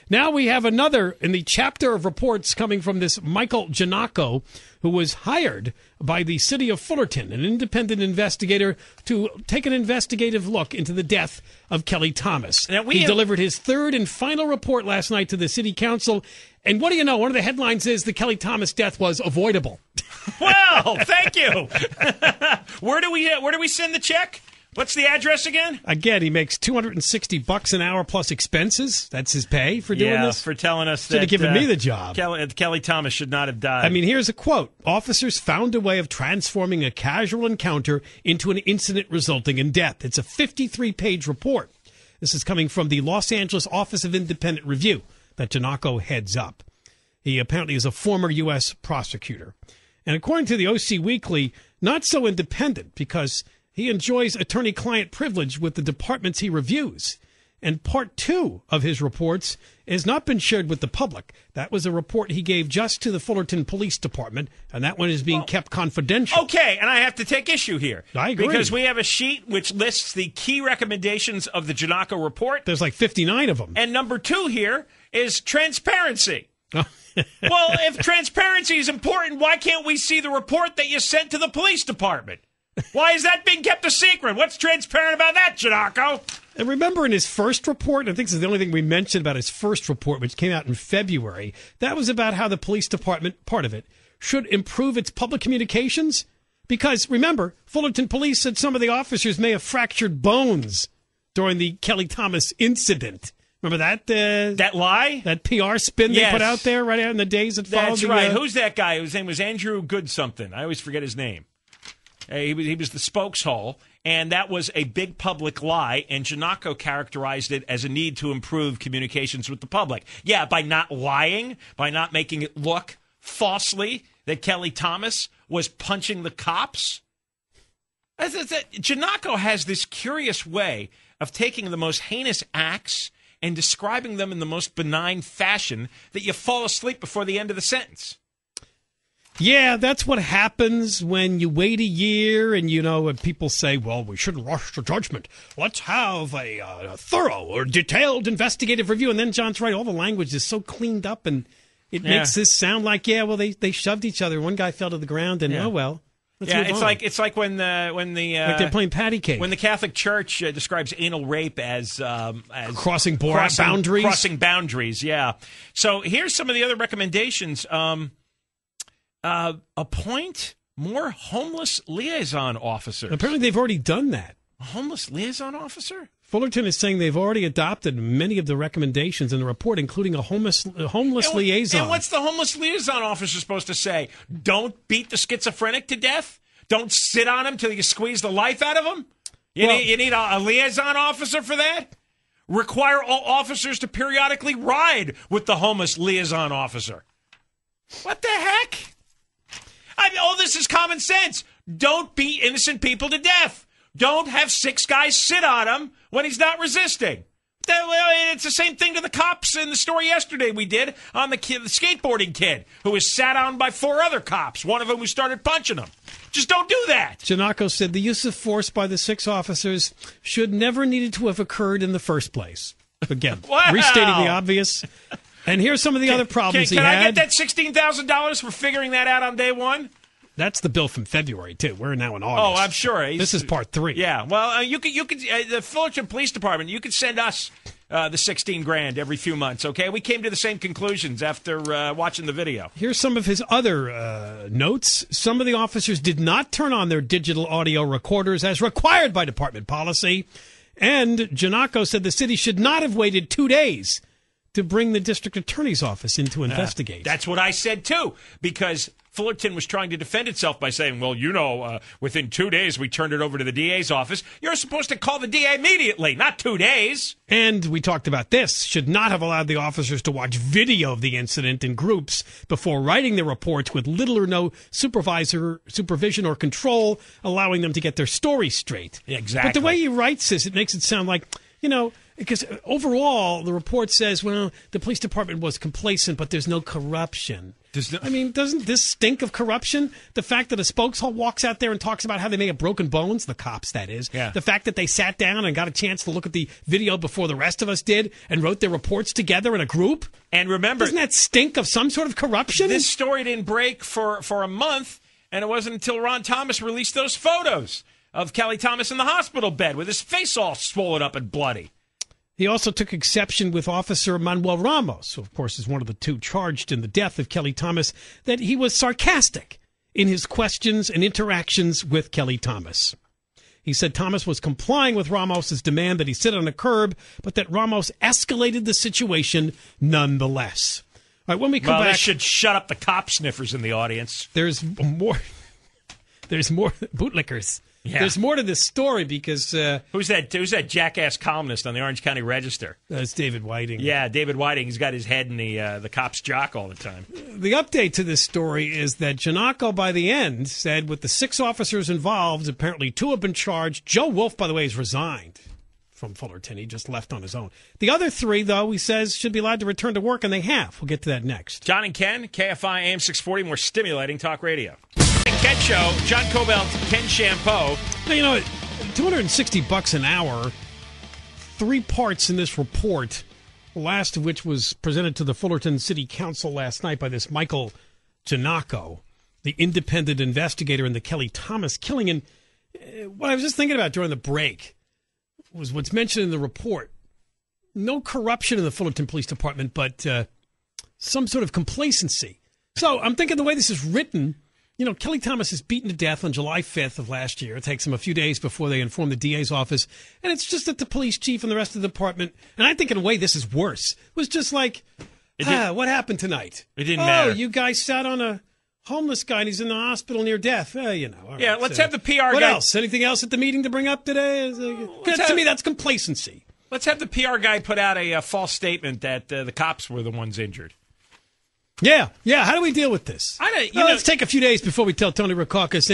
Now we have another in the chapter of reports coming from this Michael Gennaco, who was hired by the city of Fullerton, an independent investigator, to take an investigative look into the death of Kelly Thomas. He delivered his third and final report last night to the city council. And what do you know? One of the headlines is the Kelly Thomas death was avoidable. Well, thank you. Where do we send the check? What's the address again? Again, he makes $260 an hour plus expenses. That's his pay for doing this. For telling us that. Should have given me the job. Kelly Thomas should not have died. I mean, here's a quote. Officers found a way of transforming a casual encounter into an incident resulting in death. It's a 53-page report. This is coming from the Los Angeles Office of Independent Review that Gennaco heads up. He apparently is a former U.S. prosecutor. And according to the OC Weekly, not so independent because he enjoys attorney-client privilege with the departments he reviews. And part 2 of his reports has not been shared with the public. That was a report he gave just to the Fullerton Police Department, and that one is being kept confidential. Okay, and I have to take issue here. I agree. Because we have a sheet which lists the key recommendations of the Gennaco report. There's like 59 of them. And number 2 here is transparency. Well, if transparency is important, why can't we see the report that you sent to the police department? Why is that being kept a secret? What's transparent about that, Gennaco? And remember in his first report, I think this is the only thing we mentioned about his first report, which came out in February, that was about how the police department, part of it, should improve its public communications. Because, remember, Fullerton Police said some of the officers may have fractured bones during the Kelly Thomas incident. Remember that? That lie? That PR spin they put out there right out in the days that followed? That's right. Who's that guy whose name was Andrew Good something? I always forget his name. He was the spokeshole, and that was a big public lie, and Gennaco characterized it as a need to improve communications with the public. Yeah, by not lying, by not making it look falsely that Kelly Thomas was punching the cops. Gennaco has this curious way of taking the most heinous acts and describing them in the most benign fashion that you fall asleep before the end of the sentence. Yeah, that's what happens when you wait a year and, when people say, well, we shouldn't rush to judgment. Let's have a thorough or detailed investigative review. And then John's right. All the language is so cleaned up and it makes this sound like, they shoved each other. One guy fell to the ground and, let's move on. It's like when like they're playing patty cake. When the Catholic Church describes anal rape as crossing boundaries. Crossing boundaries, yeah. So here's some of the other recommendations. Appoint more homeless liaison officers. Apparently they've already done that. A homeless liaison officer? Fullerton is saying they've already adopted many of the recommendations in the report, including a homeless liaison. And what's the homeless liaison officer supposed to say? Don't beat the schizophrenic to death? Don't sit on him till you squeeze the life out of him? You need a liaison officer for that? Require all officers to periodically ride with the homeless liaison officer. What the heck? This is common sense. Don't beat innocent people to death. Don't have 6 guys sit on him when he's not resisting. It's the same thing to the cops in the story yesterday we did on the skateboarding kid who was sat on by 4 other cops, one of them who started punching him. Just don't do that. Gennaco said the use of force by the 6 officers should never needed to have occurred in the first place. Again, restating the obvious. And here's some of the other problems he had. Can I get that $16,000 for figuring that out on day one? That's the bill from February, too. We're now in August. Oh, I'm sure. This is part 3. Yeah. Well, you could the Fullerton Police Department, you could send us the $16,000 every few months, okay? We came to the same conclusions after watching the video. Here's some of his other notes. Some of the officers did not turn on their digital audio recorders as required by department policy. And Gennaco said the city should not have waited 2 days to bring the district attorney's office in to investigate. That's what I said, too, because Fullerton was trying to defend itself by saying, well, within 2 days we turned it over to the DA's office. You're supposed to call the DA immediately, not 2 days. And we talked about this. Should not have allowed the officers to watch video of the incident in groups before writing the reports with little or no supervision or control, allowing them to get their story straight. Exactly. But the way he writes this, it makes it sound like, because overall, the report says, well, the police department was complacent, but there's no corruption. I mean, doesn't this stink of corruption? The fact that a spokeshole walks out there and talks about how they may have broken bones, the cops, that is. Yeah. The fact that they sat down and got a chance to look at the video before the rest of us did and wrote their reports together in a group. And remember, doesn't that stink of some sort of corruption? This story didn't break for a month, and it wasn't until Ron Thomas released those photos of Kelly Thomas in the hospital bed with his face all swollen up and bloody. He also took exception with Officer Manuel Ramos, who, of course, is one of the two charged in the death of Kelly Thomas, that he was sarcastic in his questions and interactions with Kelly Thomas. He said Thomas was complying with Ramos's demand that he sit on a curb, but that Ramos escalated the situation nonetheless. All right, when we come back, they should shut up the cop sniffers in the audience. There's more bootlickers. Yeah. There's more to this story because... Who's that jackass columnist on the Orange County Register? That's David Whiting. Yeah, David Whiting. He's got his head in the cop's jock all the time. The update to this story is that Gennaco, by the end, said with the 6 officers involved, apparently 2 have been charged. Joe Wolf, by the way, has resigned from Fullerton. He just left on his own. The other 3, though, he says, should be allowed to return to work, and they have. We'll get to that next. John and Ken, KFI AM 640, more stimulating talk radio. Ken Show, John Cobelt, Ken Shampoo. Now, you know, $260 an hour, 3 parts in this report, the last of which was presented to the Fullerton City Council last night by this Michael Gennaco, the independent investigator in the Kelly Thomas killing. And what I was just thinking about during the break was what's mentioned in the report. No corruption in the Fullerton Police Department, but some sort of complacency. So I'm thinking the way this is written... You know, Kelly Thomas is beaten to death on July 5th of last year. It takes him a few days before they inform the DA's office. And it's just that the police chief and the rest of the department, and I think in a way this is worse, was just like, what happened tonight? It didn't matter. Oh, you guys sat on a homeless guy and he's in the hospital near death. You know. All yeah, right, let's have the PR guy. What else? Anything else at the meeting to bring up today? To me, that's complacency. Let's have the PR guy put out a false statement that the cops were the ones injured. Yeah. How do we deal with this? Let's take a few days before we tell Tony Rackauckus,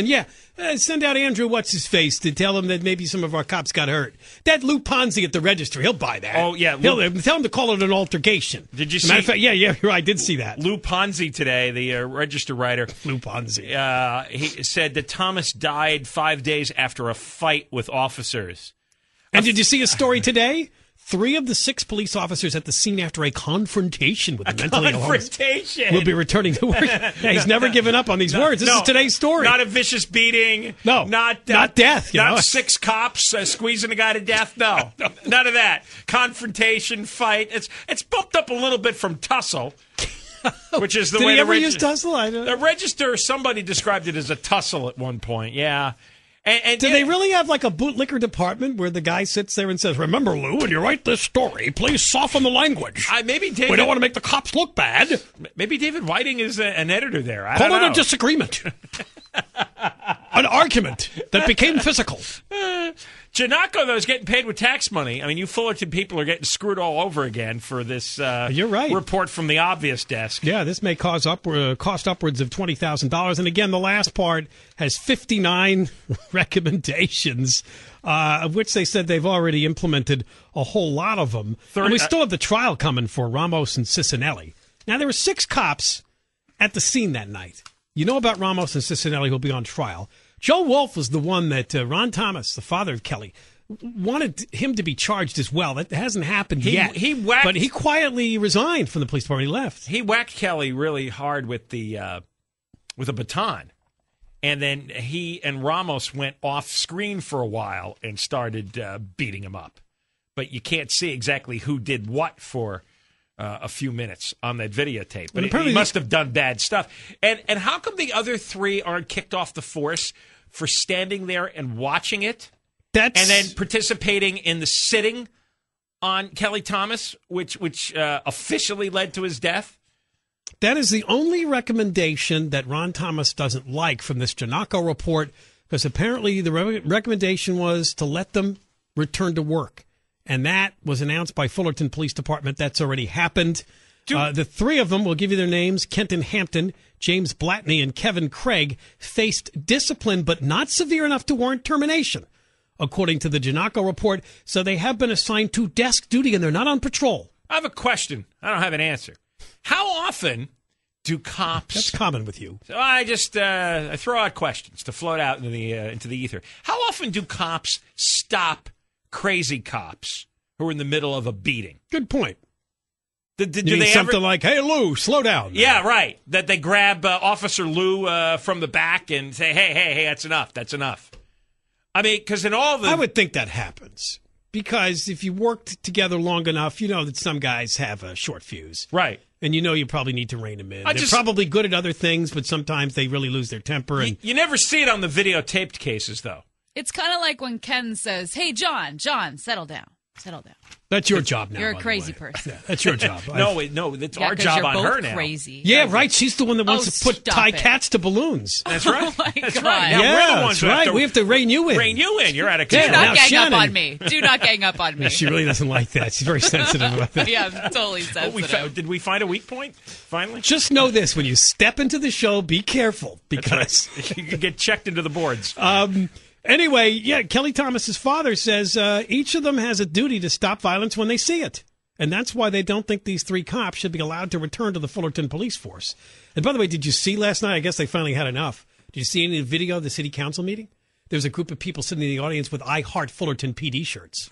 and send out Andrew What's-His-Face to tell him that maybe some of our cops got hurt. That Lou Ponzi at the register, he'll buy that. Oh, yeah. Tell him to call it an altercation. Did you see? Matter of fact, yeah, I did see that. Lou Ponzi today, the register writer. Lou Ponzi. He said that Thomas died 5 days after a fight with officers. And did you see his story today? 3 of the 6 police officers at the scene after a confrontation with the mentally ill will be returning to work. Yeah, he's never given up on these words. This is today's story. Not a vicious beating. No. Not death. Not 6 cops squeezing a guy to death. No. None of that. Confrontation, fight. It's bumped up a little bit from tussle. Which is the way he ever use tussle? The register, somebody described it as a tussle at one point. Yeah. Do they really have like a bootlicker department where the guy sits there and says, "Remember, Lou, when you write this story, please soften the language. We don't want to make the cops look bad." Maybe David Whiting is an editor there. I don't know. Call it a disagreement. An argument that became physical. Gennaco, though, is getting paid with tax money. I mean, you Fullerton people are getting screwed all over again for this You're right. report from the obvious desk. Yeah, this may cost upwards of $20,000. And again, the last part has 59 recommendations, of which they said they've already implemented a whole lot of them. And we still have the trial coming for Ramos and Cicinelli. Now, there were 6 cops at the scene that night. You know about Ramos and Cicinelli who'll be on trial. Joe Wolf was the one that Ron Thomas, the father of Kelly, wanted him to be charged as well. That hasn't happened yet. But he quietly resigned from the police department. He left. He whacked Kelly really hard with a baton. And then he and Ramos went off screen for a while and started beating him up. But you can't see exactly who did what for a few minutes on that videotape. But he must have done bad stuff. And how come the other 3 aren't kicked off the force for standing there and watching it? And then participating in the sitting on Kelly Thomas, which officially led to his death? That is the only recommendation that Ron Thomas doesn't like from this Gennaco report, because apparently the recommendation was to let them return to work. And that was announced by Fullerton Police Department. That's already happened. The 3 of them, we'll give you their names, Kenton Hampton, James Blatney, and Kevin Craig, faced discipline but not severe enough to warrant termination. according to the Gennaco report. So they have been assigned to desk duty, and they're not on patrol. I have a question. I don't have an answer. How often do cops... That's common with you. So I just I throw out questions to float out into the ether. How often do cops stop crazy cops who are in the middle of a beating? Good point. Do they something like, "Hey, Lou, slow down"? Yeah, right. That they grab Officer Lou from the back and say, "Hey, that's enough. That's enough." I mean, because in all the... I would think that happens. Because if you worked together long enough, you know that some guys have a short fuse. Right. And you know you probably need to rein them in. They're probably good at other things, but sometimes they really lose their temper. And you never see it on the videotaped cases, though. It's kind of like when Ken says, "Hey, John, settle down. Settle down." That's your job now. You're a crazy person. Yeah, that's your job. No, it's our job on her now. Crazy. Yeah, right. She's the one that wants to put tie cats to balloons. That's right. Oh my that's God. right. Now yeah, we're the ones that's right. We have to rein you in. Rein you in. You're out of Do control. not gang Shannon. up on me. Do not gang up on me. Yeah, she really doesn't like that. She's very sensitive about that. Yeah, I'm totally sensitive. Did we find a weak point, finally? Just know this. When you step into the show, be careful. Because you can get checked into the boards. Anyway, yeah, Kelly Thomas's father says each of them has a duty to stop violence when they see it. And that's why they don't think these 3 cops should be allowed to return to the Fullerton Police Force. And by the way, did you see last night? I guess they finally had enough. Did you see any video of the city council meeting? There's a group of people sitting in the audience with "I Heart Fullerton PD" shirts.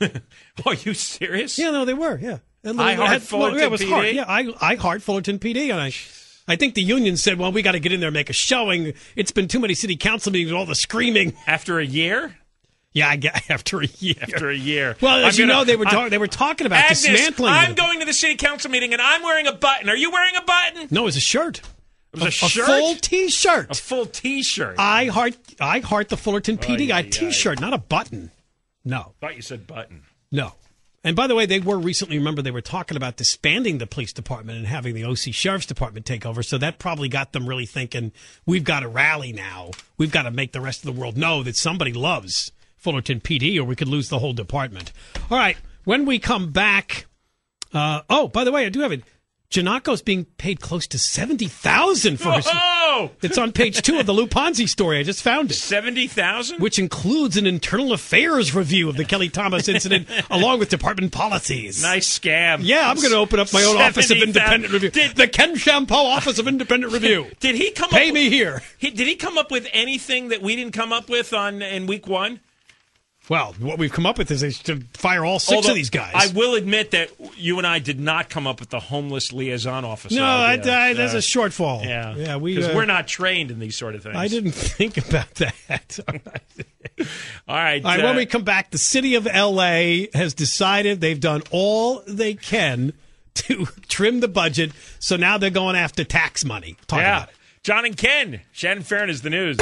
Are you serious? Yeah, no, they were, yeah. I Heart Fullerton PD? Heart. Yeah, I Heart Fullerton PD. And I think the union said, well, we got to get in there and make a showing. It's been too many city council meetings with all the screaming. After a year? Yeah, I get after a year. After a year. Well, as you know, they were talking about Agnes, dismantling. I'm going to the city council meeting and I'm wearing a button. Are you wearing a button? No, it was a shirt. It was a shirt? A full T-shirt. A full T-shirt. I heart the Fullerton PD. I T-shirt, not a button. No. Thought you said button. No. And by the way, they were recently, remember, they were talking about disbanding the police department and having the OC Sheriff's Department take over. So that probably got them really thinking, we've got to rally now. We've got to make the rest of the world know that somebody loves Fullerton PD or we could lose the whole department. All right. When we come back, by the way, I do have it. Gennaco's being paid close to $70,000 for his. It's on page 2 of the Lou Ponzi story. I just found it. $70,000? Which includes an internal affairs review of the Kelly Thomas incident, along with department policies. Nice scam. Yeah, I'm going to open up my own Office of Independent Review. The Ken Shampoo Office of Independent Review. Did he come Pay me here. Did he come up with anything that we didn't come up with in week 1? Well, what we've come up with is to fire all 6 of these guys. I will admit that you and I did not come up with the homeless liaison officer. No, that's a shortfall. Yeah, because we're not trained in these sort of things. I didn't think about that. All right. When we come back, the city of L.A. has decided they've done all they can to trim the budget, so now they're going after tax money. Talk about it. John and Ken. Shannon Farron is the news.